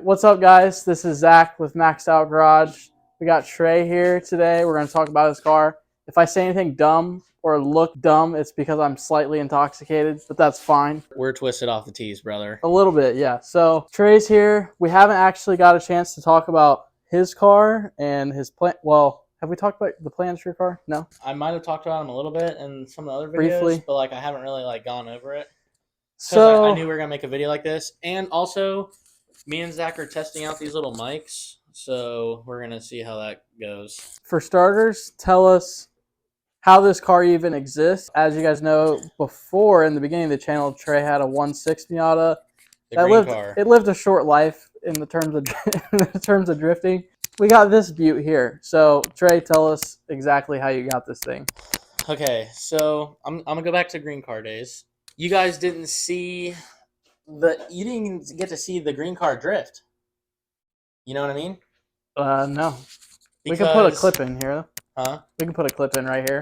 What's up, guys? This is Zach with Maxdout Garage. We got Trey here today. We're going to talk about his car. If I say anything dumb or look dumb, it's because I'm slightly intoxicated, but that's fine. We're twisted off the tees, brother. A little bit, yeah. So Trey's here. We haven't actually got a chance to talk about his car and his plan. Well, have we talked about the plans for your car? No. I might have talked about him a little bit in some of the other videos, Briefly. but I haven't really gone over it. So I knew we were gonna make a video like this, and also me and Zach are testing out these little mics, so we're gonna see how that goes. For starters, tell us how this car even exists. As you guys know, before in the beginning of the channel, Trey had a 1.6 Miata. It lived a short life in the terms of drifting. We got this beaut here. So Trey, tell us exactly how you got this thing. Okay, so I'm gonna go back to green car days. You guys didn't get to see the green car drift. You know what I mean? No. We can put a clip in here. Huh? We can put a clip in right here.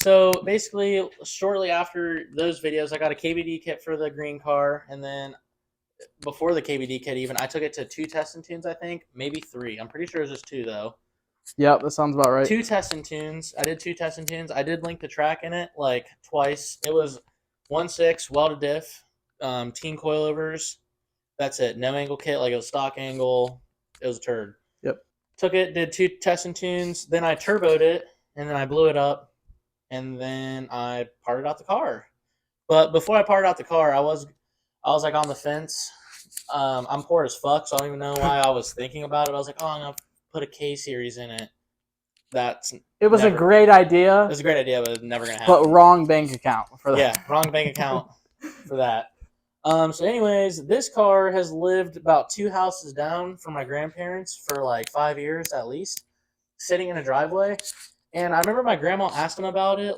So basically, shortly after those videos, I got a KBD kit for the green car, and then before the KBD kit even, I took it to 2 test and tunes, I think. Maybe 3. I'm pretty sure it was just 2, though. Yep, that sounds about right. 2 test and tunes. I did 2 test and tunes. I did link the track in it, twice. It was 1.6, welded diff, teen coilovers. That's it. No angle kit, it was stock angle. It was a turd. Yep. Took it, did 2 test and tunes. Then I turboed it, and then I blew it up. And then I parted out the car. But before I parted out the car, I was on the fence. I'm poor as fuck, so I don't even know why I was thinking about it. I was like, oh, I'm gonna put a K series in it. It was a great idea. It was a great idea, but it's never gonna happen. But wrong bank account for that. Yeah, wrong bank account for that. So anyways, this car has lived about 2 houses down from my grandparents for 5 years at least, sitting in a driveway. And I remember my grandma asked him about it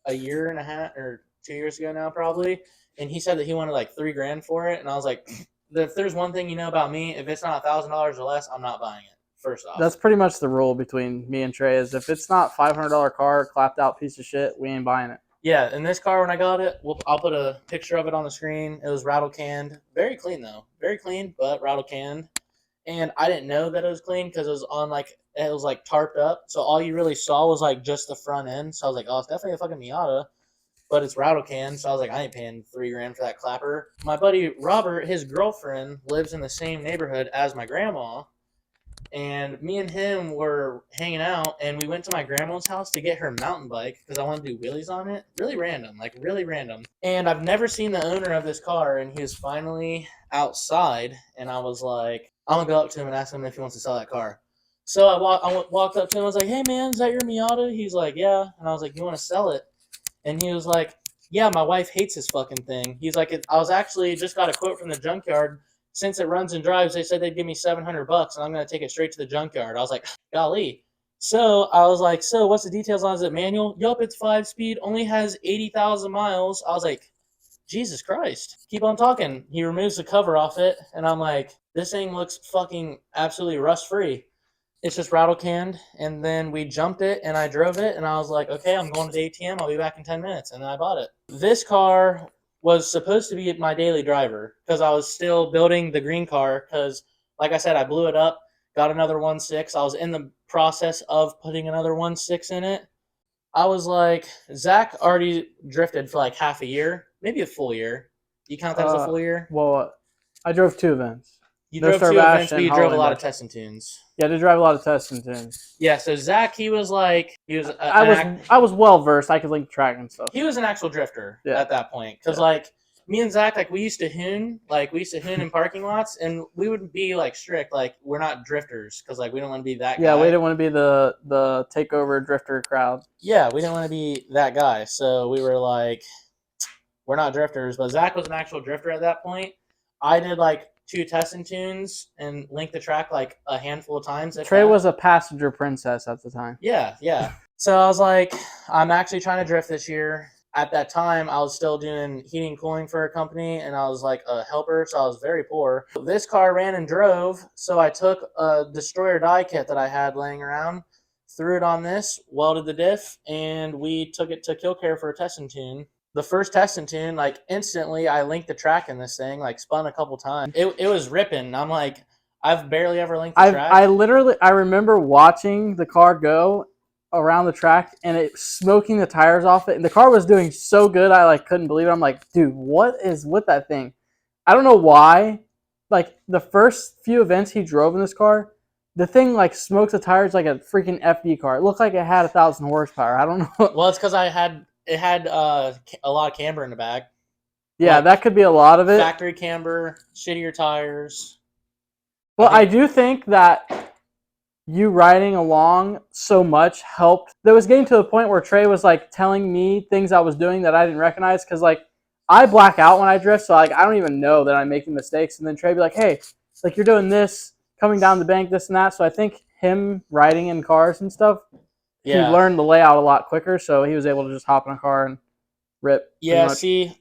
a year and a half or 2 years ago now, probably. And he said that he wanted $3,000 for it. And I was like, if there's one thing you know about me, if it's not $1,000 or less, I'm not buying it. First off, that's pretty much the rule between me and Trey. Is if it's not $500 car, clapped out piece of shit, we ain't buying it. Yeah, and this car, when I got it, I'll put a picture of it on the screen. It was rattle canned, very clean though, very clean, but rattle canned. And I didn't know that it was clean because it was on it was tarped up. So all you really saw was just the front end. So I was like, oh, it's definitely a fucking Miata, but it's rattle can. So I was like, I ain't paying $3,000 for that clapper. My buddy Robert, his girlfriend, lives in the same neighborhood as my grandma. And me and him were hanging out, and we went to my grandma's house to get her mountain bike because I wanted to do wheelies on it. Really random, really random. And I've never seen the owner of this car, and he was finally outside, and I was like, I'm going to go up to him and ask him if he wants to sell that car. So I walked up to him. I was like, hey, man, is that your Miata? He's like, yeah. And I was like, you want to sell it? And he was like, yeah, my wife hates this fucking thing. He's like, I was actually just got a quote from the junkyard. Since it runs and drives, they said they'd give me $700, and I'm going to take it straight to the junkyard. I was like, golly. So I was like, so what's the details on it? Is it manual? Yup, it's 5-speed, only has 80,000 miles. I was like, Jesus Christ. Keep on talking. He removes the cover off it, and I'm like, this thing looks fucking absolutely rust-free. It's just rattle canned, and then we jumped it, and I drove it, and I was like, okay, I'm going to the ATM. I'll be back in 10 minutes, and then I bought it. This car was supposed to be my daily driver because I was still building the green car because, like I said, I blew it up, got another 1.6. I was in the process of putting another 1.6 in it. I was like, Zach already drifted for half a year, maybe a full year. You count that as a full year? Well, I drove 2 events. You drove 2 events, but you drove a lot of test and tunes. Yeah, I did drive a lot of test and tunes. Yeah, so Zach, I was well versed. I could link track and stuff. He was an actual drifter at that point because me and Zach, like we used to hoon in parking lots, and we would be like strict, like we're not drifters because like we don't want to be that guy. Yeah, we didn't want to be the takeover drifter crowd. Yeah, we didn't want to be that guy, so we were like, we're not drifters. But Zach was an actual drifter at that point. I did like 2 test and tunes and linked the track like a handful of times. Trey was a passenger princess at the time. Yeah, yeah. So I was like, I'm actually trying to drift this year. At that time, I was still doing heating and cooling for a company, and I was like a helper, so I was very poor. This car ran and drove, so I took a destroyer die kit that I had laying around, threw it on this, welded the diff, and we took it to Kill Care for a test and tune. The first test and tune, like instantly, I linked the track in this thing, like spun a couple times. It was ripping. I'm like, I've barely ever linked the track. I remember watching the car go around the track and it smoking the tires off it, and the car was doing so good I like couldn't believe it. I'm like, dude, what is with that thing? I don't know why. Like the first few events he drove in this car, the thing like smokes the tires like a freaking FD car. It looked like it had 1,000 horsepower. I don't know. Well, it's because it had a lot of camber in the back. Yeah, like, that could be a lot of it. Factory camber, shittier tires. Well, I do think that you riding along so much helped. There was getting to the point where Trey was like telling me things I was doing that I didn't recognize, because like I black out when I drift, so like I don't even know that I'm making mistakes. And then Trey be like, "Hey, like you're doing this, coming down the bank, this and that." So I think him riding in cars and stuff, he learned the layout a lot quicker, so he was able to just hop in a car and rip. Yeah, see,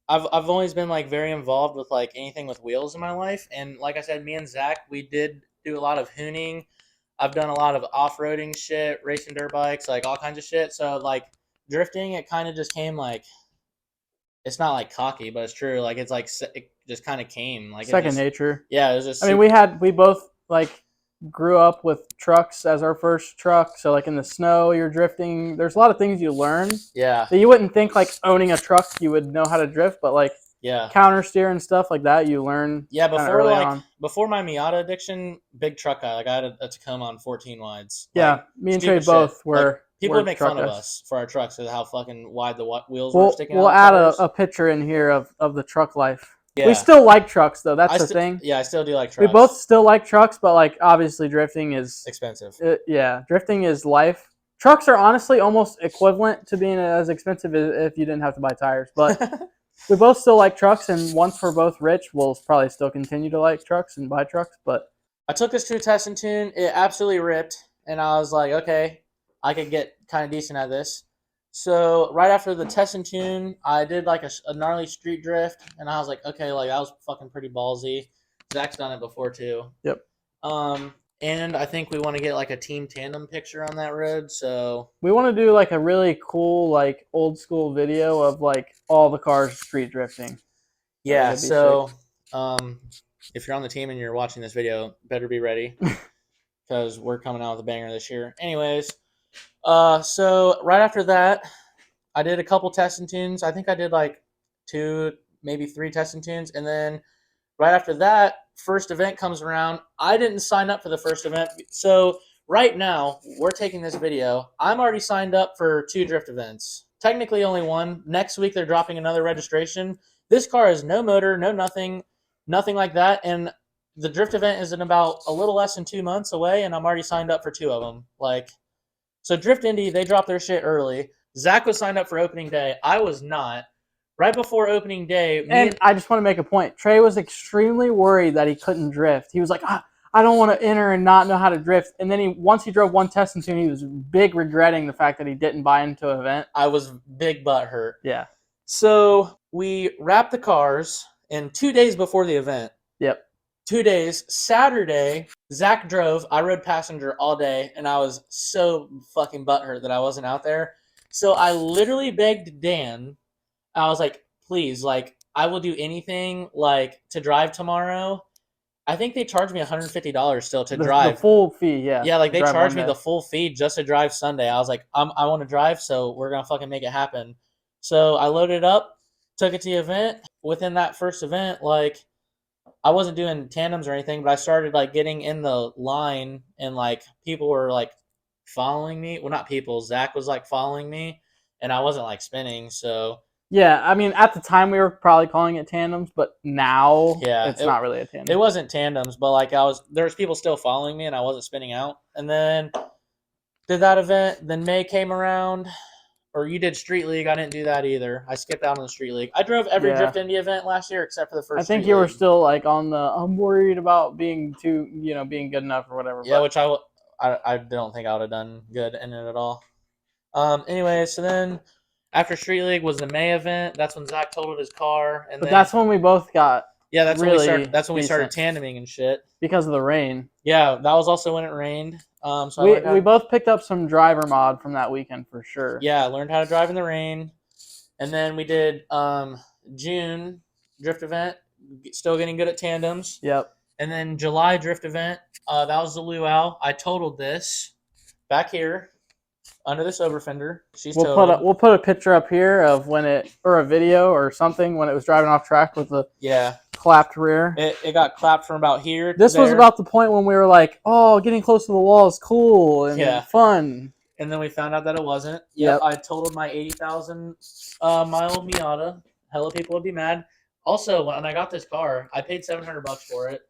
I've always been like very involved with like anything with wheels in my life, and like I said, me and Zach, we did do a lot of hooning. I've done a lot of off-roading shit, racing dirt bikes, like all kinds of shit. So like drifting, it kind of just came like, it's not like cocky, but it's true. Like it's like it just kind of came like second nature. Yeah, it was just. I mean, we both like grew up with trucks as our first truck. So like in the snow, you're drifting. There's a lot of things you learn. Yeah. That you wouldn't think like owning a truck you would know how to drift, but like counter steer and stuff like that you learn. Yeah, before my Miata addiction, big truck guy. Like I had a Tacoma on 14 wides. Yeah, like, me and Trey both were. Like, people would make fun of us for our trucks because how fucking wide the wheels were sticking out. We'll add a picture in here of the truck life. Yeah. We still like trucks though. That's the thing. Yeah, I still do like trucks. We both still like trucks, but like obviously drifting is expensive. Drifting is life. Trucks are honestly almost equivalent to being as expensive if you didn't have to buy tires. But we both still like trucks, and once we're both rich, we'll probably still continue to like trucks and buy trucks. But I took this to a test and tune. It absolutely ripped, and I was like, okay, I could get kind of decent at this. So right after the test and tune, I did like a gnarly street drift, and I was like, okay, like that was fucking pretty ballsy. Zach's done it before too. Yep. And I think we want to get like a team tandem picture on that road. So we want to do like a really cool, like old school video of like all the cars street drifting. Yeah. So, if you're on the team and you're watching this video, better be ready because we're coming out with a banger this year. Anyways, so right after that, I did a couple test and tunes. I think I did like 2, maybe 3 test and tunes, and then right after that, first event comes around. I didn't sign up for the first event. So right now, we're taking this video. I'm already signed up for 2 drift events. Technically only 1. Next week, they're dropping another registration. This car has no motor, no nothing like that. And the drift event is in about a little less than 2 months away, and I'm already signed up for 2 of them. Like, so Drift Indy, they dropped their shit early. Zach was signed up for opening day. I was not. Right before opening day. And I just want to make a point. Trey was extremely worried that he couldn't drift. He was like, I don't want to enter and not know how to drift. And then once he drove 1 test and tune, he was big regretting the fact that he didn't buy into an event. I was big butt hurt. Yeah. So we wrapped the cars, and 2 days before the event. Yep. 2 days. Saturday, Zach drove. I rode passenger all day, and I was so fucking butthurt that I wasn't out there. So I literally begged Dan. I was like, please, like, I will do anything, like, to drive tomorrow. I think they charged me $150 still to drive. The full fee, yeah. Yeah, like, they charged me the full fee just to drive Sunday. I was like, I want to drive, so we're going to fucking make it happen. So I loaded up, took it to the event. Within that first event, like, I wasn't doing tandems or anything, but I started, like, getting in the line, and, like, people were, like, following me. Well, not people. Zach was, like, following me, and I wasn't, like, spinning, so Yeah, I mean, at the time we were probably calling it tandems, but now Yeah, it's not really a tandem. It wasn't tandems, but like there's people still following me, and I wasn't spinning out. And then did that event. Then May came around, or you did Street League. I didn't do that either. I skipped out on the Street League. I drove every Drift Indy event last year except for the first. I think you were still like on the. I'm worried about being being good enough or whatever. Yeah, which I don't think I would have done good in it at all. Anyway, so then after Street League was the May event. That's when Zach totaled his car, and but that's when we both got. Yeah, that's really when we started. That's when we started tandeming and shit because of the rain. Yeah, that was also when it rained. So we both picked up some driver mod from that weekend for sure. Yeah, I learned how to drive in the rain, and then we did June drift event. Still getting good at tandems. Yep. And then July drift event. That was the luau. I totaled this back here under this over fender. We'll put a picture up here of when it, or a video or something when it was driving off track with the clapped rear. It got clapped from about here. This was about the point when we were like, oh, getting close to the wall is cool and fun. And then we found out that it wasn't. Yep. I totaled my 80,000 mile Miata. Hella people would be mad. Also, when I got this car, I paid $700 for it.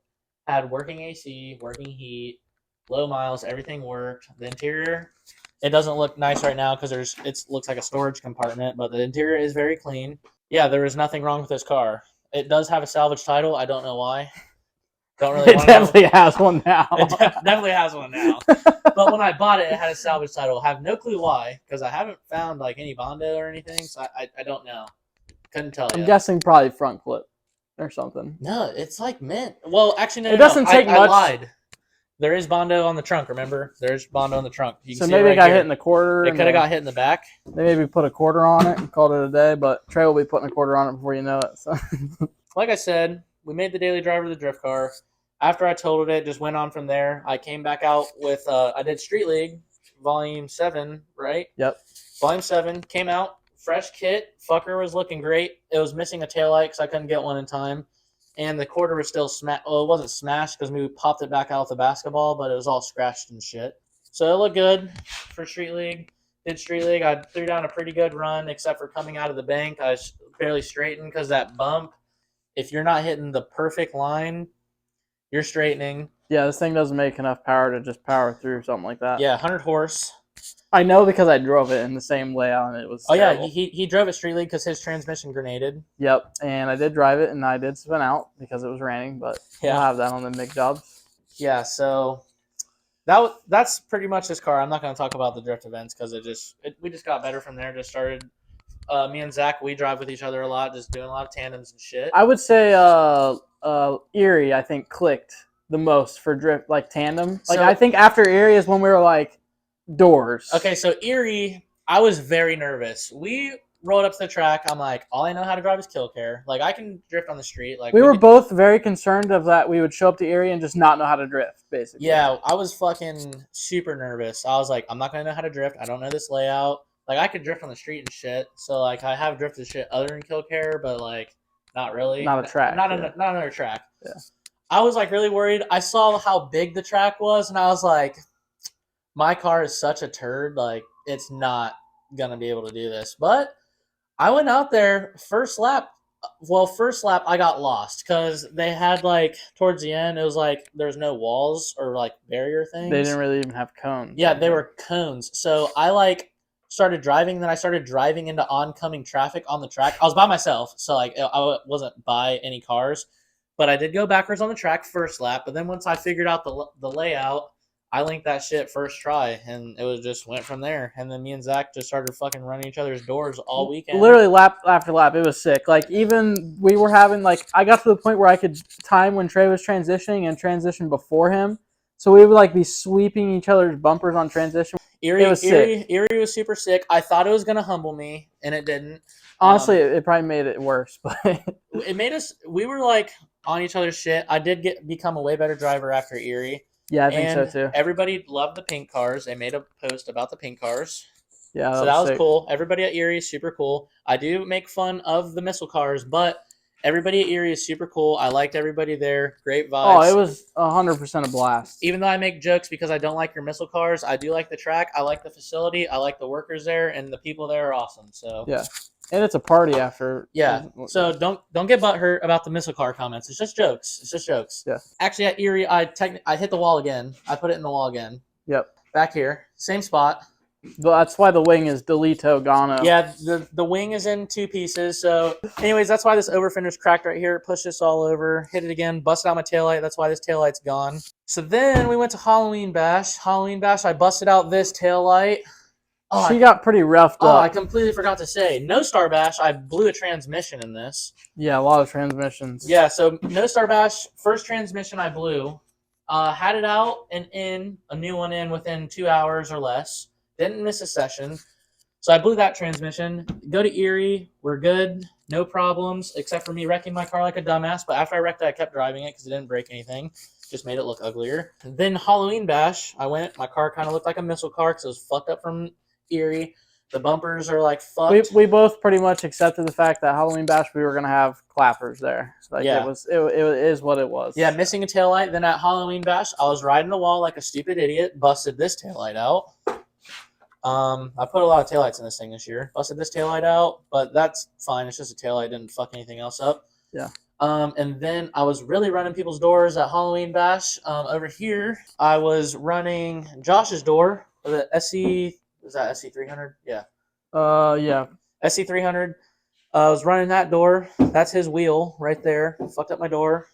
Had working AC, working heat, low miles, everything worked. The interior, it doesn't look nice right now because it looks like a storage compartment, but the interior is very clean. Yeah, there is nothing wrong with this car. It does have a salvage title. I don't know why. Don't really. It definitely has one now. It definitely has one now. But when I bought it, it had a salvage title. I have no clue why because I haven't found like any Bondo or anything, so I don't know. Couldn't tell you. I'm guessing probably front clip or something. No, it's like mint. Well, actually, no. It doesn't take much. I lied. There is Bondo on the trunk, remember? There's Bondo on the trunk. So maybe it got hit in the quarter. It could have got hit in the back. They maybe put a quarter on it and called it a day, but Trey will be putting a quarter on it before you know it. So. Like I said, we made the daily driver of the drift car. After I totaled it, just went on from there. I came back out with, I did Street League, Volume 7, right? Yep. Volume 7, came out, fresh kit. Fucker was looking great. It was missing a taillight because I couldn't get one in time. And the quarter was still smashed. Well, it wasn't smashed because we popped it back out with the basketball, but it was all scratched and shit. So it looked good for Street League. Did Street League. I threw down a pretty good run, except for coming out of the bank. I was barely straightened because that bump, if you're not hitting the perfect line, you're straightening. Yeah, this thing doesn't make enough power to just power through something like that. Yeah, 100 horse. I know because I drove it in the same layout and it was terrible. Yeah, he drove it Street League because his transmission grenaded. Yep, and I did drive it and I did spin out because it was raining, but we'll have that on the MIG jobs. Yeah, so that's pretty much this car. I'm not going to talk about the drift events because we just got better from there. Just started. Me and Zach, we drive with each other a lot, just doing a lot of tandems and shit. I would say Erie, I think, clicked the most for drift, like tandem. Like, I think after Erie is when we were like doors. Okay, so Erie, I was very nervous. We rolled up to the track. I'm like, all I know how to drive is kill care. Like, I can drift on the street. Like, we were both very concerned of that. We would show up to Erie and just not know how to drift, basically. Yeah, I was fucking super nervous. I was like, I'm not going to know how to drift. I don't know this layout. Like, I could drift on the street and shit. So, like, I have drifted shit other than kill care, but, like, not really. Not a track. Not another track. Yeah. I was, like, really worried. I saw how big the track was, and I was like, my car is such a turd. Like, it's not going to be able to do this. But I went out there, first lap, I got lost because they had, like, towards the end, it was like there's no walls or, like, barrier things. They didn't really even have cones. Yeah, they were cones. So I, like, started driving, then I started driving into oncoming traffic on the track. I was by myself, so like I wasn't by any cars, but I did go backwards on the track first lap. But then once I figured out the layout, I linked that shit first try, and it was just went from there. And then me and Zach just started fucking running each other's doors all weekend. Literally lap after lap, it was sick. Like, even we were having, like, I got to the point where I could time when Trey was transitioning and transition before him. So we would, like, be sweeping each other's bumpers on transition. Erie was super sick. I thought it was going to humble me, and it didn't. Honestly, it probably made it worse. But it made us – we were, like, on each other's shit. I did become a way better driver after Erie. Yeah, I think so, too. Everybody loved the pink cars. They made a post about the pink cars. Yeah, so that was cool. Everybody at Erie is super cool. I do make fun of the missile cars, but – everybody at Erie is super cool. I liked everybody there. Great vibes. Oh, it was 100% a blast. Even though I make jokes because I don't like your missile cars, I do like the track. I like the facility. I like the workers there, and the people there are awesome. So yeah, And it's a party after. Yeah. So don't get butthurt about the missile car comments. It's just jokes. It's just jokes. Yeah. Actually, at Erie, I hit the wall again. I put it in the wall again. Yep. Back here, same spot. That's why the wing is Delito Gano. Yeah, the wing is in 2 pieces. So, anyways, that's why this over fender's cracked right here. Pushed this all over, hit it again, busted out my taillight. That's why this taillight's gone. So then we went to Halloween Bash. Halloween Bash, I busted out this taillight. Oh, she got pretty roughed up. Oh, I completely forgot to say. No Star Bash, I blew a transmission in this. Yeah, a lot of transmissions. Yeah, so No Star Bash, first transmission I blew. Had it out and in, a new one in within 2 hours or less. Didn't miss a session. So I blew that transmission. Go to Erie. We're good. No problems, except for me wrecking my car like a dumbass. But after I wrecked it, I kept driving it because it didn't break anything. Just made it look uglier. And then Halloween Bash, I went. My car kind of looked like a missile car because it was fucked up from Erie. The bumpers are like fucked. We both pretty much accepted the fact that Halloween Bash we were gonna have clappers there. Like yeah. it is what it was. Yeah, missing a taillight. Then at Halloween Bash, I was riding the wall like a stupid idiot. Busted this taillight out. I put a lot of taillights in this thing this year. Busted this taillight out, but that's fine. It's just a taillight. Didn't fuck anything else up. Yeah. And then I was really running people's doors at Halloween Bash. Over here, I was running Josh's door with the SC. Was that SC300? Yeah. Yeah. SC300. I was running that door. That's his wheel right there. Fucked up my door.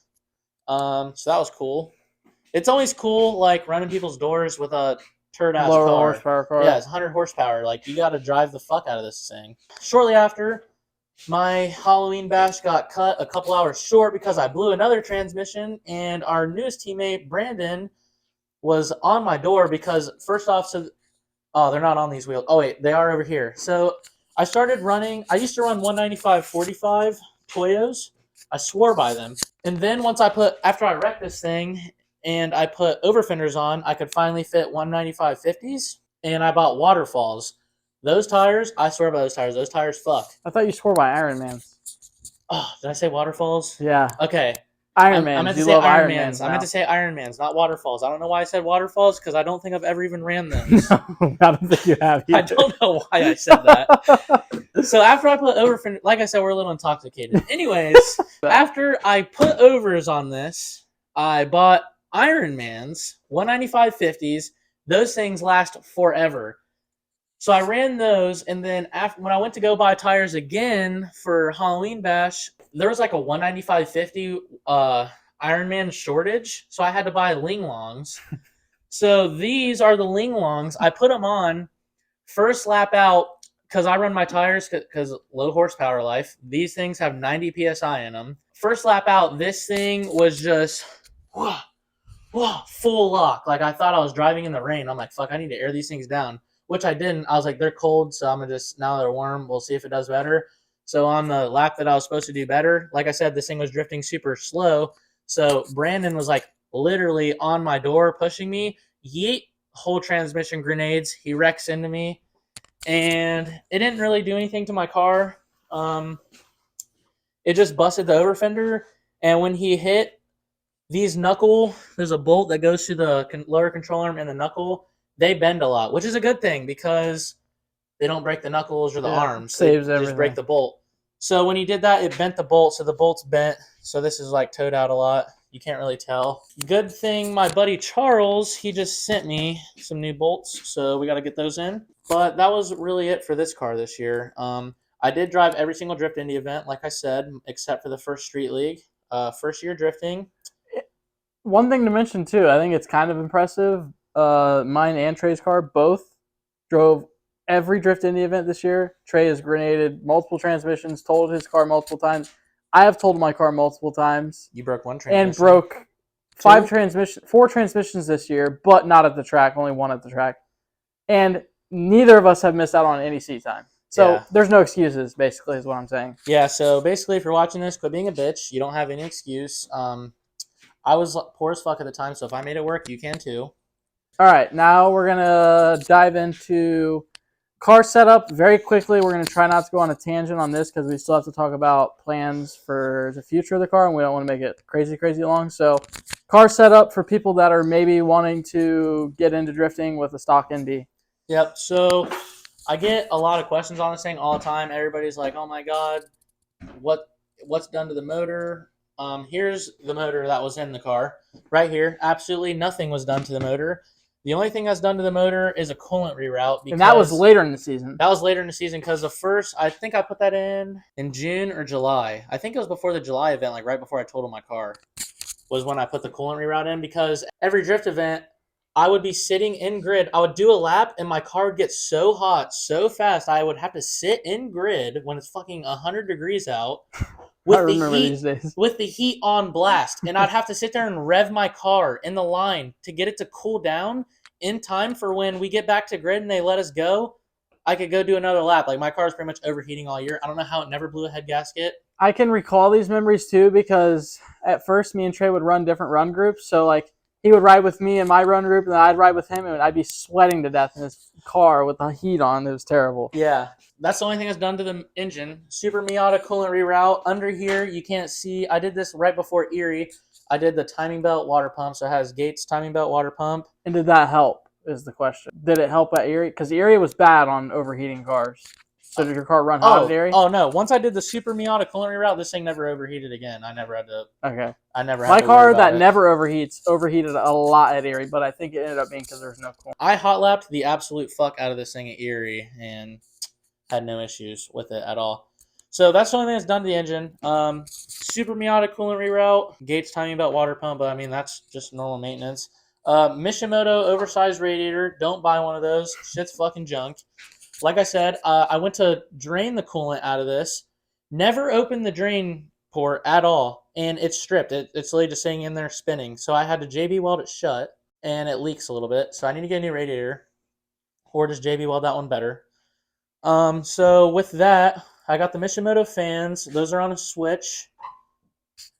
So that was cool. It's always cool, like, running people's doors with a turd-ass lower car. horsepower car. Yeah, it's 100 horsepower. Like, you got to drive the fuck out of this thing. Shortly after, my Halloween Bash got cut a couple hours short because I blew another transmission, and our newest teammate, Brandon, was on my door because, first off, oh, they're not on these wheels. Oh, wait, they are over here. So I started running. I used to run 195/45 Toyos. I swore by them. And then after I wrecked this thing and I put over fenders on, I could finally fit 195/50s. And I bought Waterfalls. Those tires, I swear by those tires. Those tires fuck. I thought you swore by Iron Man. Oh, did I say Waterfalls? Yeah. Okay. Iron Man. I meant to say Iron Mans. I meant to say Iron Mans, not Waterfalls. I don't know why I said Waterfalls because I don't think I've ever even ran those. No, I don't think you have either. I don't know why I said that. So after I put over, like I said, we're a little intoxicated. Anyways, after I put overs on this, I bought Iron Mans 195/50s. Those things last forever. So I ran those, and then when I went to go buy tires again for Halloween Bash, there was like a 195/50 Ironman shortage, so I had to buy Linglongs. So these are the Linglongs. I put them on first lap out because I run my tires because low horsepower life. These things have 90 psi in them. First lap out, this thing was just full lock. Like I thought I was driving in the rain. I'm like, fuck, I need to air these things down. Which I didn't. I was like, they're cold, so I'm going to now they're warm. We'll see if it does better. So on the lap that I was supposed to do better, like I said, this thing was drifting super slow. So Brandon was like literally on my door pushing me. Yeet, whole transmission grenades. He wrecks into me. And it didn't really do anything to my car. It just busted the over fender. And when he hit these there's a bolt that goes through the lower control arm and the knuckle. They bend a lot, which is a good thing because they don't break the knuckles or the arms. Saves they everything. Just break the bolt. So when he did that, it bent the bolt. So the bolt's bent. So this is like towed out a lot. You can't really tell. Good thing my buddy Charles, he just sent me some new bolts. So we got to get those in. But that was really it for this car this year. I did drive every single Drift Indy event, like I said, except for the first Street League. First year drifting. One thing to mention, too, I think it's kind of impressive. Mine and Trey's car both drove every Drift Indy event this year. Trey has grenaded multiple transmissions, totaled his car multiple times. I have totaled my car multiple times. You broke one transmission. And broke four transmissions this year, but not at the track, only one at the track. And neither of us have missed out on any seat time. So there's no excuses, basically, is what I'm saying. Yeah, so basically, if you're watching this, quit being a bitch. You don't have any excuse. I was poor as fuck at the time, so if I made it work, you can too. All right, now we're going to dive into car setup very quickly. We're going to try not to go on a tangent on this because we still have to talk about plans for the future of the car, and we don't want to make it crazy, crazy long. So car setup for people that are maybe wanting to get into drifting with a stock NB. Yep, so I get a lot of questions on this thing all the time. Everybody's like, "Oh my god, what's done to the motor?" Here's the motor that was in the car right here. Absolutely nothing was done to the motor. The only thing that's done to the motor is a coolant reroute. And that was later in the season. That was later in the season because the first, I think I put that in June or July. I think it was before the July event, like right before I totaled my car, was when I put the coolant reroute in, because every drift event, I would be sitting in grid. I would do a lap and my car would get so hot so fast I would have to sit in grid when it's fucking 100 degrees out with the heat on blast, and I'd have to sit there and rev my car in the line to get it to cool down in time for when we get back to grid and they let us go. I could go do another lap. Like, my car is pretty much overheating all year. I don't know how it never blew a head gasket. I can recall these memories too, because at first me and Trey would run different run groups. So like, he would ride with me in my run group, and then I'd ride with him, and I'd be sweating to death in his car with the heat on. It was terrible. Yeah, that's the only thing that's done to the engine. Super Miata coolant reroute. Under here, you can't see. I did this right before Erie. I did the timing belt water pump, so it has Gates timing belt water pump. And did that help, is the question. Did it help at Erie? Because Erie was bad on overheating cars. So did your car run hot at Erie? Oh, no. Once I did the Super Miata coolant reroute, this thing never overheated again. I never had to. Okay. My car that never overheated a lot at Erie, but I think it ended up being because there was no coolant. I hot lapped the absolute fuck out of this thing at Erie and had no issues with it at all. So that's the only thing that's done to the engine. Super Miata coolant reroute, Gates timing belt water pump, but I mean, that's just normal maintenance. Mishimoto oversized radiator. Don't buy one of those. Shit's fucking junk. Like I said, I went to drain the coolant out of this. Never opened the drain port at all, and it's stripped. It's literally just sitting in there spinning. So I had to JB weld it shut, and it leaks a little bit. So I need to get a new radiator, or just JB weld that one better. So with that, I got the Mishimoto fans. Those are on a switch,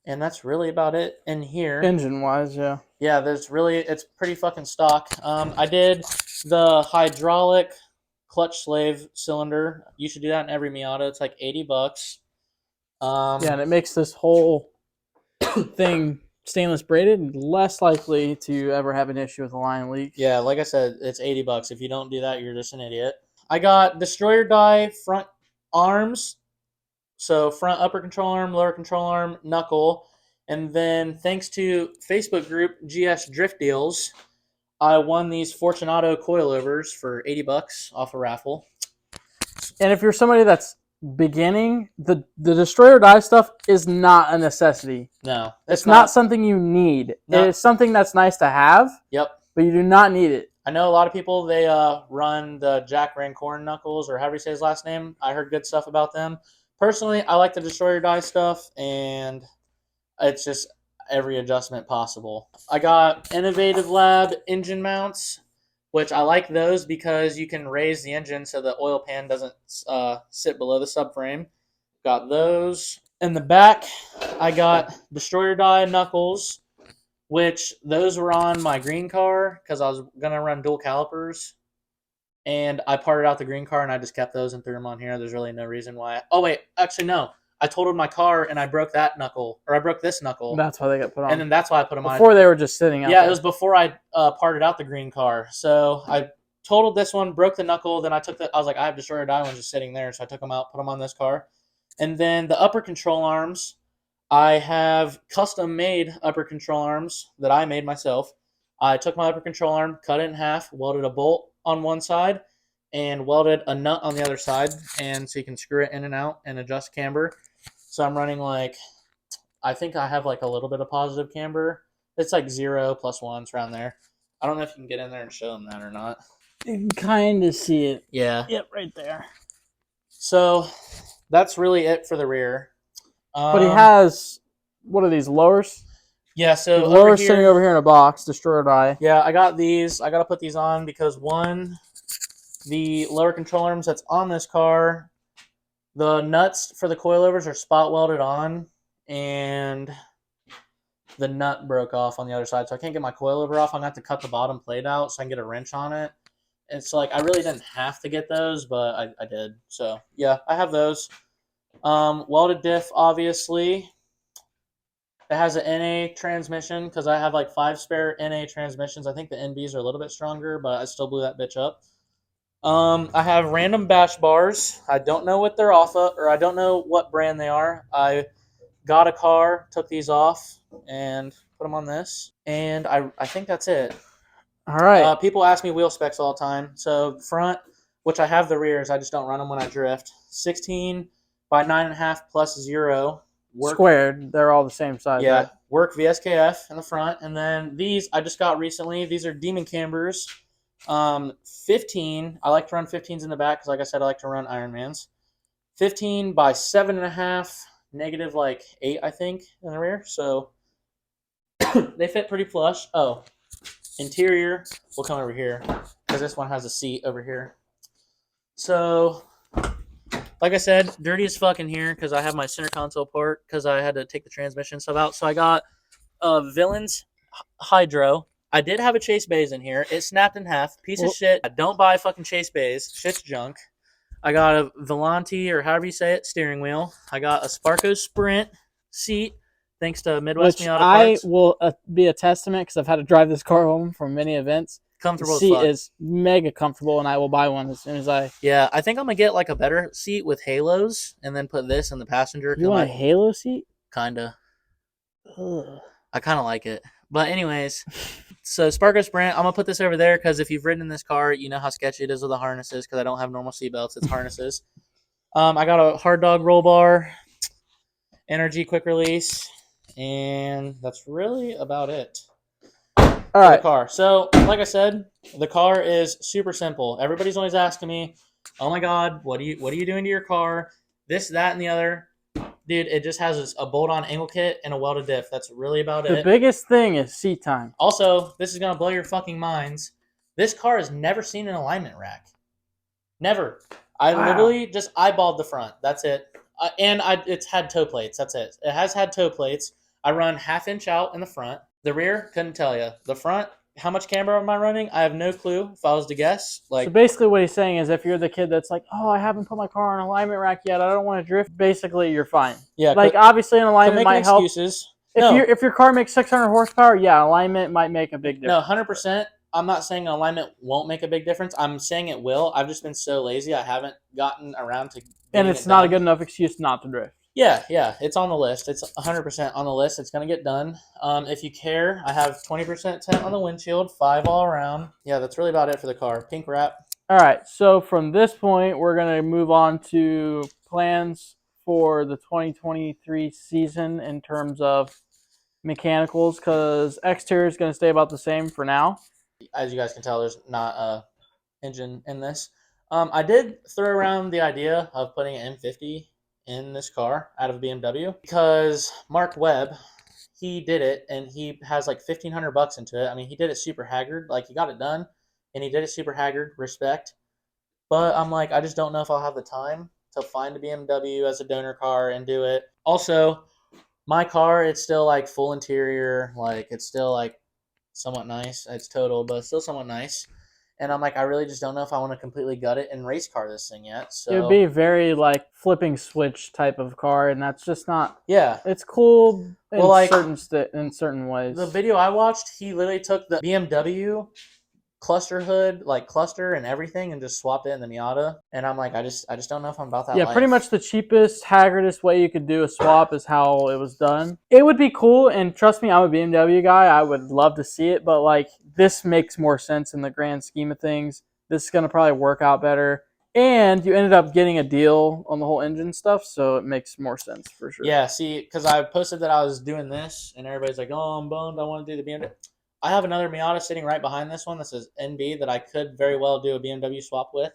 and that's really about it in here. Engine-wise, yeah. Yeah, it's pretty fucking stock. I did the hydraulic clutch slave cylinder. You should do that in every Miata. It's like $80. Yeah, and it makes this whole thing stainless braided and less likely to ever have an issue with a line leak. Yeah, like I said, it's $80. If you don't do that, you're just an idiot. I got destroyer die front arms. So front upper control arm, lower control arm, knuckle. And then thanks to Facebook group GS Drift Deals, I won these Fortunato coilovers for $80 off a raffle. And if you're somebody that's beginning, the destroyer die stuff is not a necessity. No. It's not something you need. No. It's something that's nice to have. Yep. But you do not need it. I know a lot of people, they run the Jack Rancorn knuckles, or however you say his last name. I heard good stuff about them. Personally, I like the destroyer die stuff, and it's just every adjustment possible. I got Innovative Lab engine mounts, which I like those because you can raise the engine so the oil pan doesn't sit below the subframe. Got those. In the back, I got destroyer die knuckles, which those were on my green car because I was going to run dual calipers. And I parted out the green car, and I just kept those and threw them on here. There's really no reason why. Oh, wait. Actually, no. I totaled my car, and I broke that knuckle. Or I broke this knuckle. That's why they got put on. And then that's why I put them on. Before they were just sitting out there. It was before I parted out the green car. So I totaled this one, broke the knuckle. Then I was like, I have destroyer die ones just sitting there. So I took them out, put them on this car. And then the upper control arms, I have custom-made upper control arms that I made myself. I took my upper control arm, cut it in half, welded a bolt on one side, and welded a nut on the other side, and so you can screw it in and out and adjust camber. So I'm running I think I have a little bit of positive camber. It's 0 + 1s around there. I don't know if you can get in there and show them that or not. You can kind of see it. Yeah. Yep, right there. So that's really it for the rear. But he has, what are these, lowers? Yeah, so the lowers sitting over here in a box, destroyer die. Yeah, I got these. I got to put these on because, one, the lower control arms that's on this car, the nuts for the coilovers are spot welded on, and the nut broke off on the other side. So I can't get my coilover off. I'm going to have to cut the bottom plate out so I can get a wrench on it. It's I really didn't have to get those, but I did. So, yeah, I have those. Welded diff, obviously. It has an NA transmission because I have 5 spare NA transmissions. I think the NBs are a little bit stronger, but I still blew that bitch up. I have random bash bars. I don't know what they're off of, or I don't know what brand they are. I got a car, took these off, and put them on this. And I think that's it. All right. People ask me wheel specs all the time. So front, which I have the rears, I just don't run them when I drift. 16 by 9.5 plus 0. Squared. They're all the same size, yeah, right? work VSKF in the front. And then these I just got recently. These are Demon Cambers. 15. I like to run 15s in the back because, like I said, I like to run Ironmans. 15 by 7.5, negative like 8, I think, in the rear. So they fit pretty flush. Oh, interior, we'll come over here because this one has a seat over here. So, like I said, dirty as fuck in here because I have my center console port because I had to take the transmission stuff out. So I got Villains Hydro. I did have a Chase Bays in here. It snapped in half. Piece of shit. Don't buy fucking Chase Bays. Shit's junk. I got a Volante, or however you say it, steering wheel. I got a Sparco Sprint seat, thanks to Midwest Miata Parts. I will be a testament because I've had to drive this car home from many events. Comfortable the seat as fuck. is mega comfortable, and I will buy one as soon as I... Yeah, I think I'm going to get like a better seat with halos and then put this in the passenger. You want a halo seat? Kinda. Ugh. I kind of like it. But anyways, so Sparco Sprint, I'm going to put this over there because if you've ridden in this car, you know how sketchy it is with the harnesses because I don't have normal seat belts. It's harnesses. I got a Hard Dog roll bar, Energy quick release, and that's really about it. All right. The car. So, like I said, the car is super simple. Everybody's always asking me, "Oh my God, what are you doing to your car? This, that, and the other." Dude, it just has a bolt-on angle kit and a welded diff. That's really about it. The biggest thing is seat time. Also, this is gonna blow your fucking minds. This car has never seen an alignment rack. Never. I literally just eyeballed the front. That's it. It's had toe plates. That's it. It has had toe plates. I run 1/2 inch out in the front. The rear, couldn't tell you. The front, how much camber am I running? I have no clue. If I was to guess, so basically, what he's saying is, if you're the kid that's like, "Oh, I haven't put my car on an alignment rack yet. I don't want to drift." Basically, you're fine. Yeah. Like obviously, an alignment might help. Excuses. If your car makes 600 horsepower, yeah, alignment might make a big difference. No, 100%. I'm not saying alignment won't make a big difference. I'm saying it will. I've just been so lazy. I haven't gotten around to. And it's not a good enough excuse not to drift. Yeah, it's on the list. It's 100% on the list. It's going to get done. If you care, I have 20% tint on the windshield, 5 all around. Yeah, that's really about it for the car. Pink wrap. All right, so from this point, we're going to move on to plans for the 2023 season in terms of mechanicals, because exterior is going to stay about the same for now. As you guys can tell, there's not a engine in this. I did throw around the idea of putting an M50 in this car out of a BMW because Mark Webb, he did it and he has like $1,500 into it. I mean, he did it super haggard. Like, he got it done and he did it super haggard. Respect. But I'm like, I just don't know if I'll have the time to find a BMW as a donor car and do it. Also, my car, it's still like full interior. Like, it's still like somewhat nice. It's total, but it's still somewhat nice. And I'm like, I really just don't know if I want to completely gut it and race car this thing yet. So it would be very like flipping switch type of car, and that's just not. Yeah, it's cool in like, in certain ways. The video I watched, he literally took the BMW cluster hood, like cluster and everything, and just swapped it in the Miata. And I'm like, I just don't know if I'm about that. Yeah, pretty much the cheapest, haggardest way you could do a swap is how it was done. It would be cool, and trust me, I'm a BMW guy. I would love to see it, but like this makes more sense in the grand scheme of things. This is gonna probably work out better, and you ended up getting a deal on the whole engine stuff, so it makes more sense for sure. Yeah, see, because I posted that I was doing this, and everybody's like, "Oh, I'm bummed. I want to do the BMW." I have another Miata sitting right behind this one that says NB that I could very well do a BMW swap with.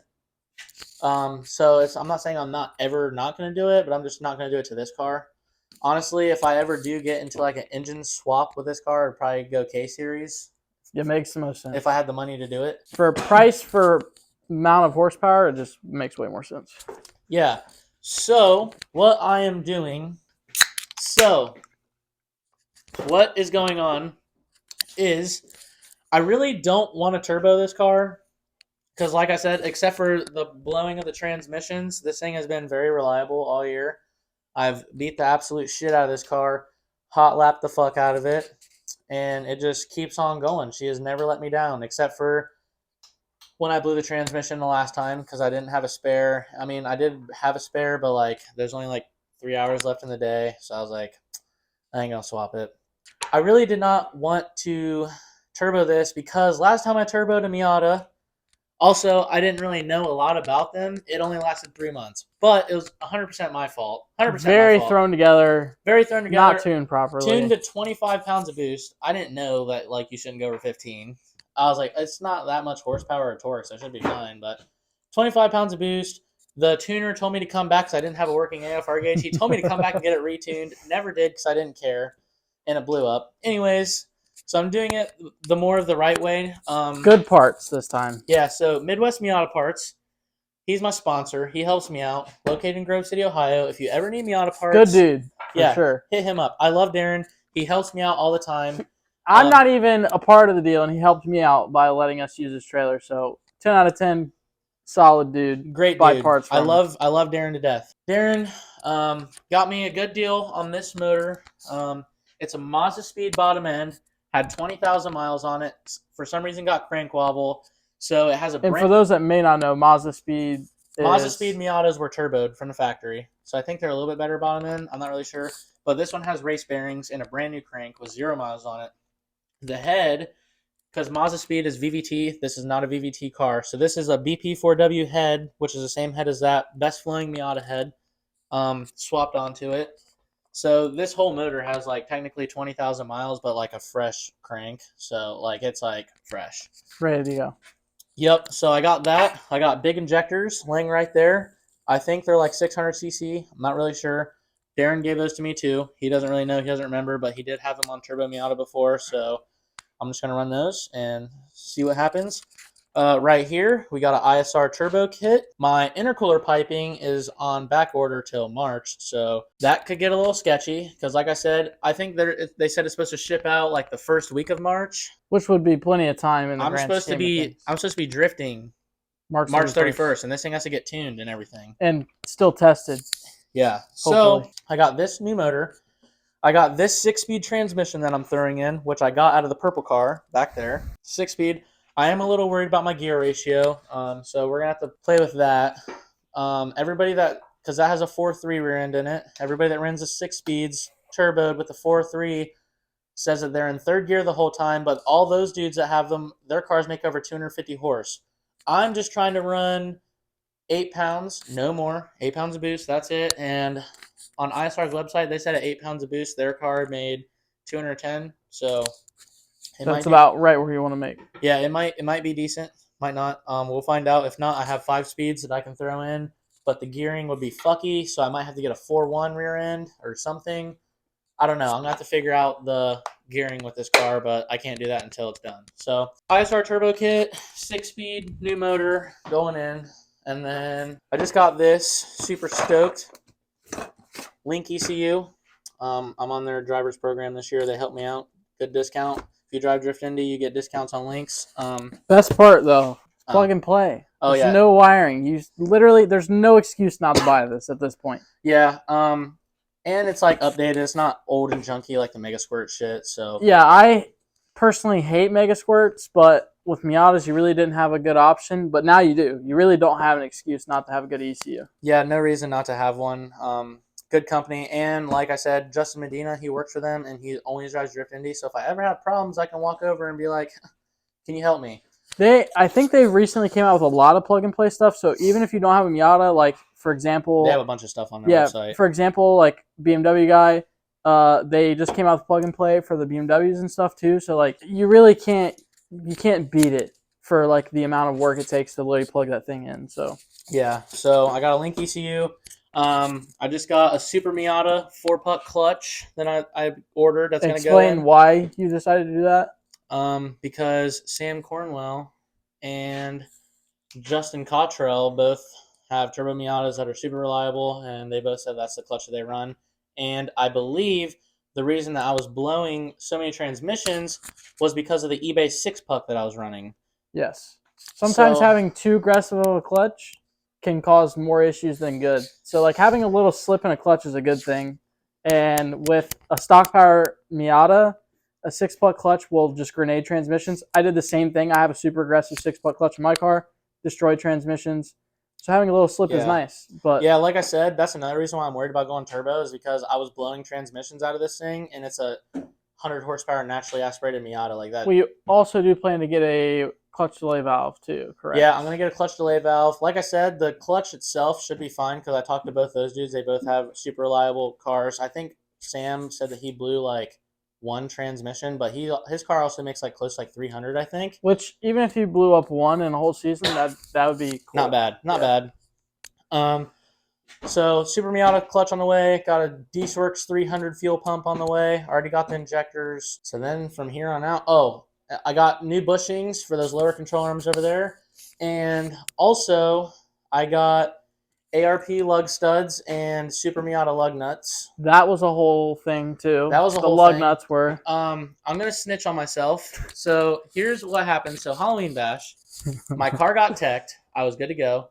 So I'm not saying I'm not going to do it, but I'm just not going to do it to this car. Honestly, if I ever do get into like an engine swap with this car, I'd probably go K-Series. It makes the most sense. If I had the money to do it. For price, for amount of horsepower, it just makes way more sense. Yeah. So, what I am doing... So, what is going on is I really don't want to turbo this car because, like I said, except for the blowing of the transmissions, this thing has been very reliable all year. I've beat the absolute shit out of this car, hot lapped the fuck out of it, and it just keeps on going. She has never let me down, except for when I blew the transmission the last time because I didn't have a spare. I mean, I did have a spare, but like there's only like 3 hours left in the day, so I was like, I ain't gonna swap it. I really did not want to turbo this because last time I turboed a Miata, also I didn't really know a lot about them. It only lasted 3 months, but it was 100% my fault. 100% Very my fault. thrown together. Very thrown together. Not tuned properly. Tuned to 25 pounds of boost. I didn't know that like you shouldn't go over 15. I was like, it's not that much horsepower or torque, so it should be fine. But 25 pounds of boost. The tuner told me to come back because I didn't have a working AFR gauge. He told me to come back and get it retuned. Never did because I didn't care, and it blew up. Anyways, so I'm doing it the more of the right way. Good parts this time. Yeah, so Midwest Miata Parts. He's my sponsor. He helps me out. Located in Grove City, Ohio. If you ever need Miata parts, Good dude. For sure. Hit him up. I love Darren. He helps me out all the time. I'm not even a part of the deal, and he helped me out by letting us use his trailer. So 10 out of 10, solid dude. Great buy dude. Parts I love Darren to death. Darren got me a good deal on this motor. It's a Mazda Speed bottom end. Had 20,000 miles on it. For some reason, got crank wobble. So it has a. And for those that may not know, Mazda Speed Miatas were turboed from the factory. So I think they're a little bit better bottom end. I'm not really sure. But this one has race bearings and a brand new crank with 0 miles on it. The head, because Mazda Speed is VVT, this is not a VVT car. So this is a BP4W head, which is the same head as that. Best flowing Miata head swapped onto it. So this whole motor has like technically 20,000 miles, but like a fresh crank. So like it's like fresh. Ready to go. Yep, so I got that. I got big injectors laying right there. I think they're like 600cc. I'm not really sure. Darren gave those to me too. He doesn't really know. He doesn't remember, but he did have them on Turbo Miata before. So I'm just going to run those and see what happens. Right here, we got an ISR turbo kit. My intercooler piping is on back order till March, so that could get a little sketchy because, like I said, I think they said it's supposed to ship out like the first week of March, which would be plenty of time in the I'm grand supposed scheme to be of things. I'm supposed to be drifting March 31st, and this thing has to get tuned and everything and still tested. Yeah. Hopefully. So I got this new motor. I got this 6-speed transmission that I'm throwing in, which I got out of the purple car back there. 6-speed. I am a little worried about my gear ratio, so we're going to have to play with that. Everybody because that has a 4.3 rear end in it, everybody that runs the 6 speeds turboed with the 4.3 says that they're in third gear the whole time, but all those dudes that have them, their cars make over 250 horse. I'm just trying to run 8 pounds, no more, 8 pounds of boost, that's it. And on ISR's website, they said at 8 pounds of boost, their car made 210, so... That's about right where you want to make. Yeah, it might be decent, might not. We'll find out. If not, I have 5 speeds that I can throw in, but the gearing would be fucky, so I might have to get a 4.1 rear end or something. I don't know. I'm going to have to figure out the gearing with this car, but I can't do that until it's done. So, ISR turbo kit, 6-speed, new motor going in, and then I just got this. Super stoked. Link ECU. I'm on their driver's program this year. They helped me out. Good discount. If you drive Drift Indy, you get discounts on links. Best part though, plug and play. There's no wiring. There's no excuse not to buy this at this point. Yeah. And it's like updated. It's not old and junky like the Mega Squirt shit. So yeah, I personally hate Mega Squirts, but with Miatas, you really didn't have a good option. But now you do. You really don't have an excuse not to have a good ECU. Yeah, no reason not to have one. Good company, and like I said, Justin Medina, he works for them, and he always drives Drift Indy. So if I ever have problems, I can walk over and be like, "Can you help me?" I think they recently came out with a lot of plug and play stuff. So even if you don't have a Miata, like for example, they have a bunch of stuff on their website. For example, like BMW guy, they just came out with plug and play for the BMWs and stuff too. So like you really can't beat it for like the amount of work it takes to literally plug that thing in. So yeah, so I got a Link ECU. I just got a Super Miata 4-puck clutch that I ordered. That's going to go in. Explain why you decided to do that. Because Sam Cornwell and Justin Cottrell both have turbo Miatas that are super reliable, and they both said that's the clutch that they run. And I believe the reason that I was blowing so many transmissions was because of the eBay 6-puck that I was running. Yes. Sometimes having too aggressive of a clutch can cause more issues than good. So like having a little slip in a clutch is a good thing. And with a stock power Miata, a 6-puck clutch will just grenade transmissions. I did the same thing. I have a super aggressive 6-puck clutch in my car. destroy transmissions. So having a little slip is nice. But yeah, like I said, that's another reason why I'm worried about going turbo is because I was blowing transmissions out of this thing, and it's a 100 horsepower naturally aspirated Miata like that. We also do plan to get a clutch delay valve too, correct? Yeah, I'm going to get a clutch delay valve. Like I said, the clutch itself should be fine because I talked to both those dudes. They both have super reliable cars. I think Sam said that he blew like one transmission, but his car also makes like close to like 300, I think. Which, even if you blew up one in a whole season, that would be cool. Not bad. Not bad. So Super Miata clutch on the way. Got a D-Works 300 fuel pump on the way. Already got the injectors. So then from here on out, I got new bushings for those lower control arms over there. And also, I got ARP lug studs and Super Miata lug nuts. That was a whole thing too. That was a whole lug thing. nuts were. I'm gonna snitch on myself. So here's what happened. So Halloween bash, my car got teched. I was good to go.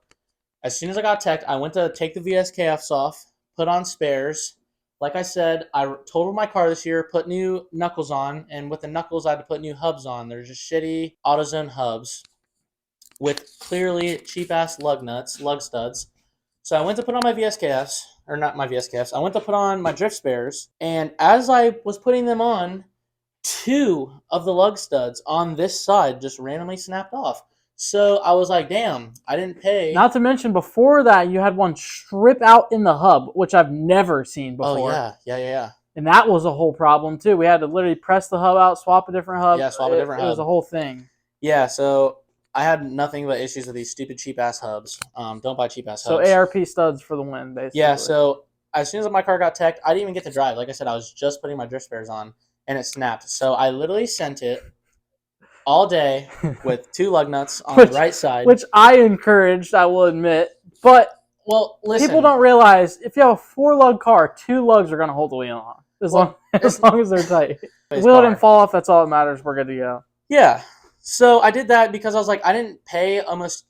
As soon as I got teched, I went to take the VSKFs off, put on spares. Like I said, I totaled my car this year, put new knuckles on, and with the knuckles, I had to put new hubs on. They're just shitty AutoZone hubs with clearly cheap-ass lug studs. So I went to put on my VSKFs, or not my VSKFs. I went to put on my drift spares, and as I was putting them on, 2 of the lug studs on this side just randomly snapped off. So I was like, damn, I didn't pay. Not to mention, before that, you had one strip out in the hub, which I've never seen before. Oh, yeah. And that was a whole problem, too. We had to literally press the hub out, swap a different hub. Yeah, swap a different hub. It was a whole thing. Yeah, so I had nothing but issues with these stupid cheap-ass hubs. Don't buy cheap-ass hubs. So ARP studs for the win, basically. Yeah, so as soon as my car got teched, I didn't even get to drive. Like I said, I was just putting my drift spares on, and it snapped. So I literally sent it all day with 2 lug nuts on the right side. Which I encouraged, I will admit. But listen, people don't realize, if you have a 4-lug car, 2 lugs are going to hold the wheel on. As long as they're tight. The wheel didn't fall off, that's all that matters. We're good to go. Yeah. So I did that because I was like, I didn't pay almost,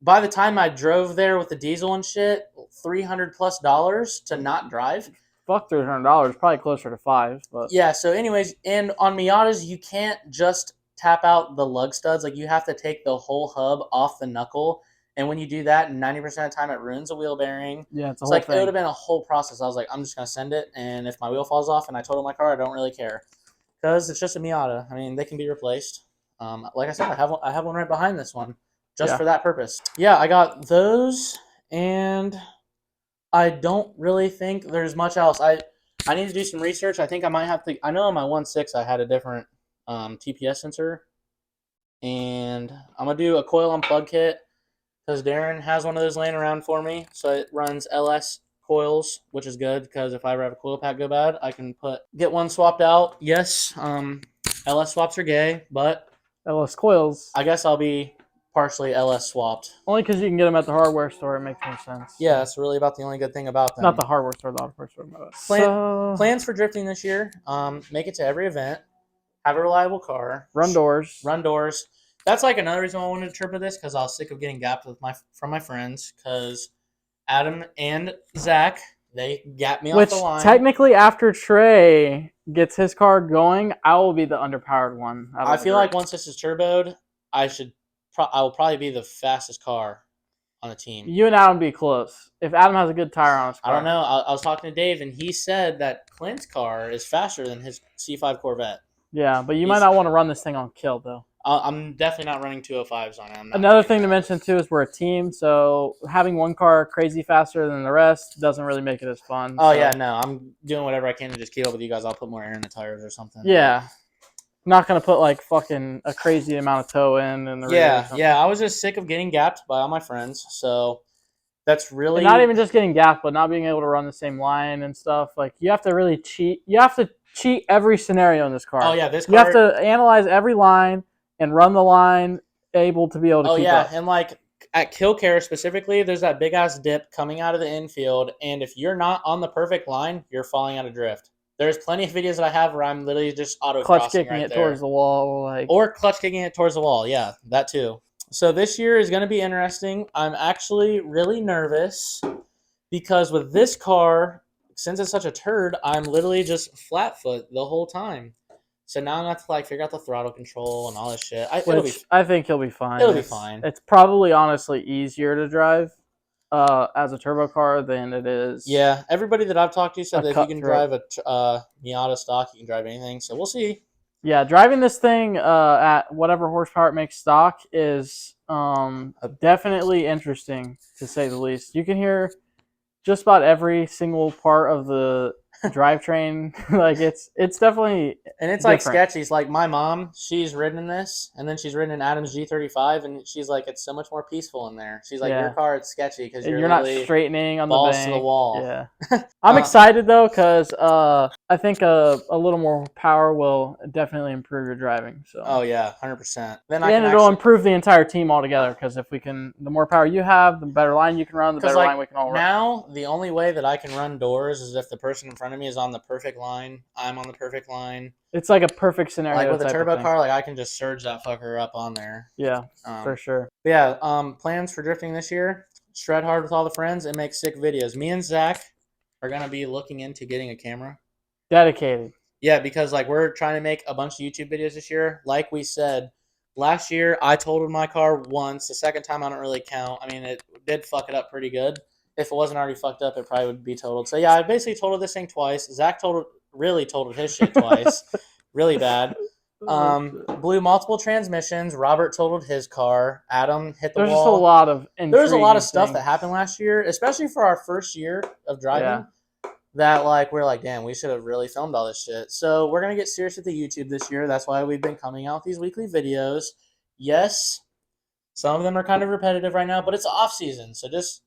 by the time I drove there with the diesel and shit, $300+ to not drive. Fuck $300, probably closer to $500. But yeah, so anyways, and on Miatas, you can't just tap out the lug studs. Like, you have to take the whole hub off the knuckle. And when you do that, 90% of the time it ruins a wheel bearing. Yeah, it's a whole thing. It would have been a whole process. I was like, I'm just going to send it. And if my wheel falls off and I total my car, I don't really care. Because it's just a Miata. I mean, they can be replaced. Like I said, I have one right behind this one just for that purpose. Yeah, I got those. And I don't really think there's much else. I need to do some research. I think I might have to. I know on my 1.6 I had a different TPS sensor. And I'm going to do a coil unplug kit. Because Darren has one of those laying around for me. So it runs LS coils, which is good. Because if I ever have a coil pack go bad, I can get one swapped out. Yes, LS swaps are gay, but LS coils. I guess I'll be partially LS swapped. Only because you can get them at the hardware store. It makes more sense. Yeah, that's really about the only good thing about them. Not the hardware store, the hardware store. Plans for drifting this year. Make it to every event. Have a reliable car. Run doors. That's like another reason why I wanted to turbo this, because I was sick of getting gapped from my friends. Because Adam and Zach, they gapped me off the line. Which technically, after Trey gets his car going, I will be the underpowered one. I feel like once this is turboed, I will probably be the fastest car on the team. You and Adam be close. If Adam has a good tire on his car. I don't know. I was talking to Dave, and he said that Clint's car is faster than his C5 Corvette. Yeah, but you might not want to run this thing on kill, though. I'm definitely not running 205s on it. Another thing to mention, too, is we're a team, so having one car crazy faster than the rest doesn't really make it as fun. Oh, yeah, no. I'm doing whatever I can to just keep up with you guys. I'll put more air in the tires or something. Yeah. I'm not going to put, like, fucking a crazy amount of toe in the rear. Yeah. I was just sick of getting gapped by all my friends, so that's really... And not even just getting gapped, but not being able to run the same line and stuff. Like, you have to really cheat. You have to cheat every scenario in this car. Oh, yeah, this car... You have to analyze every line and run the line able to be able to keep up. And like at Kill Care specifically, there's that big-ass dip coming out of the infield, and if you're not on the perfect line, you're falling out of drift. There's plenty of videos that I have where I'm literally just clutch kicking it towards the wall. Or clutch kicking it towards the wall. Yeah, that too. So this year is going to be interesting. I'm actually really nervous because with this car, since it's such a turd, I'm literally just flat foot the whole time. So now I'm gonna have to like figure out the throttle control and all this shit. I think he'll be fine. It'll be fine. It's probably honestly easier to drive as a turbo car than it is. Yeah, everybody that I've talked to said that if you can drive a Miata stock, you can drive anything. So we'll see. Yeah, driving this thing at whatever horsepower it makes stock is definitely interesting, to say the least. You can hear just about every single part of the drivetrain. Like it's definitely and it's different. Like sketchy. It's like my mom, she's ridden in this, and then she's ridden in Adam's G35, and she's like, it's so much more peaceful in there. She's like, your car, it's sketchy because you're not straightening on the bank. To the wall. Yeah, I'm excited though because I think a little more power will definitely improve your driving. So. Oh yeah, 100%. Then it'll improve the entire team altogether because if we can, the more power you have, the better line you can run, the better line we can all run. Now the only way that I can run doors is if the person in front of me is on the perfect line. I'm on the perfect line. It's like a perfect scenario. Like with a turbo car, like I can just surge that fucker up on there. Yeah, for sure. Yeah. Plans for drifting this year: shred hard with all the friends and make sick videos. Me and Zach are gonna be looking into getting a camera. Dedicated. Yeah, because like we're trying to make a bunch of YouTube videos this year. Like we said, last year I totaled my car once. The second time I don't really count. I mean, it did fuck it up pretty good. If it wasn't already fucked up, it probably would be totaled. So yeah, I basically totaled this thing twice. Zach really totaled his shit twice. Really bad. Blew multiple transmissions. Robert totaled his car. Adam hit the wall. There's just a lot of There's a lot of stuff that happened last year, especially for our first year of driving. Yeah. That like we're like, damn, we should have really filmed all this shit. So we're gonna get serious with the YouTube this year. That's why we've been coming out with these weekly videos. Yes, some of them are kind of repetitive right now, but it's off season, so just.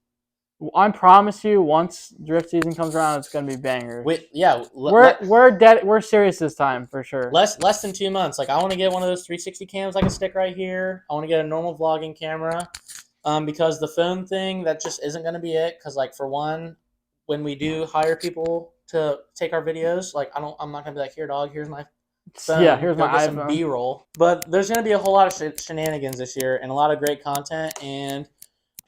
I promise you, once drift season comes around, it's gonna be bangers. We're serious this time for sure. Less than 2 months. Like I want to get one of those 360 cams I can stick right here. I want to get a normal vlogging camera, because the phone thing that just isn't gonna be it. Because like for one. When we do hire people to take our videos, like I'm not gonna be like, here, dog, here's my phone. Yeah, here's my iPhone. Some B-roll. But there's gonna be a whole lot of shenanigans this year and a lot of great content. And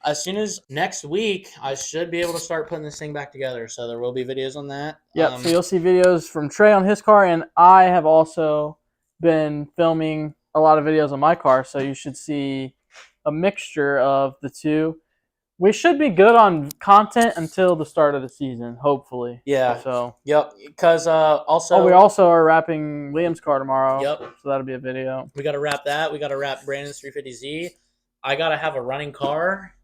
as soon as next week, I should be able to start putting this thing back together. So there will be videos on that. Yeah, so you'll see videos from Trey on his car, and I have also been filming a lot of videos on my car. So you should see a mixture of the two. We should be good on content until the start of the season, hopefully. Yeah. So. Yep. Because also. Oh, we also are wrapping Liam's car tomorrow. Yep. So that'll be a video. We got to wrap that. We got to wrap Brandon's 350Z. I got to have a running car.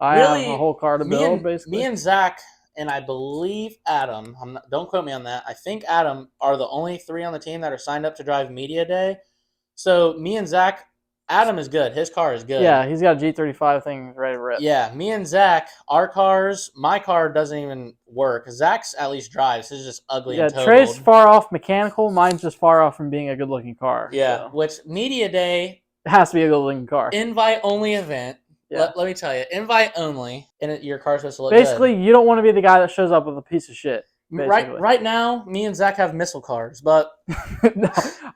I have a whole car to build, basically. Me and Zach, and I believe Adam. Don't quote me on that. I think Adam are the only 3 on the team that are signed up to drive Media Day. So me and Zach. Adam is good. His car is good. Yeah, he's got a G35 thing ready to rip. Yeah, me and Zach, our cars, my car doesn't even work. Zach's at least drives. His is just ugly and totaled. Trey's far off mechanical. Mine's just far off from being a good-looking car. Yeah, so. Which Media Day... It has to be a good-looking car. Invite-only event. Yeah. Let me tell you, invite only, and your car's supposed to look basically, good. You don't want to be the guy that shows up with a piece of shit. Right now, me and Zach have missile cars, but... No,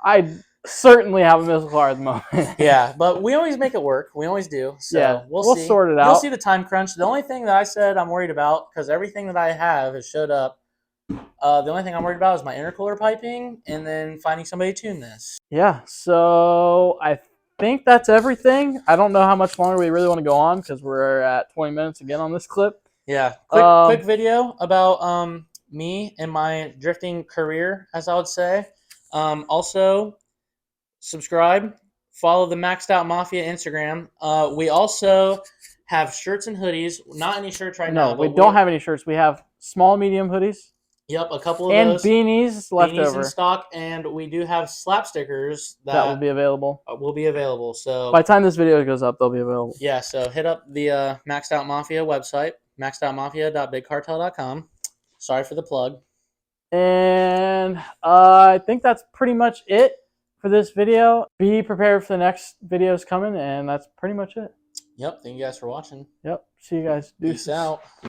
I certainly have a missile car at the moment. Yeah, but we always make it work. We always do. So yeah, we'll see. Sort it out. You'll see the time crunch. The only thing that I said I'm worried about, because everything that I have has showed up, the only thing I'm worried about is my intercooler piping and then finding somebody to tune this. Yeah, so I think that's everything. I don't know how much longer we really want to go on because we're at 20 minutes again on this clip. Yeah, quick video about me and my drifting career, as I would say. Also, subscribe, follow the Maxdout Mafia Instagram. We also have shirts and hoodies. Not any shirts right now. No, we don't have any shirts. We have small, medium hoodies. Yep, a couple of those. And beanies left over. In stock, and we do have slap stickers that will be available. So by the time this video goes up, they'll be available. Yeah, so hit up the Maxdout Mafia website, maxdoutmafia.bigcartel.com. Sorry for the plug. And I think that's pretty much it for this video. Be prepared for the next videos coming, and that's pretty much it. Yep, thank you guys for watching. Yep, see you guys. Peace out.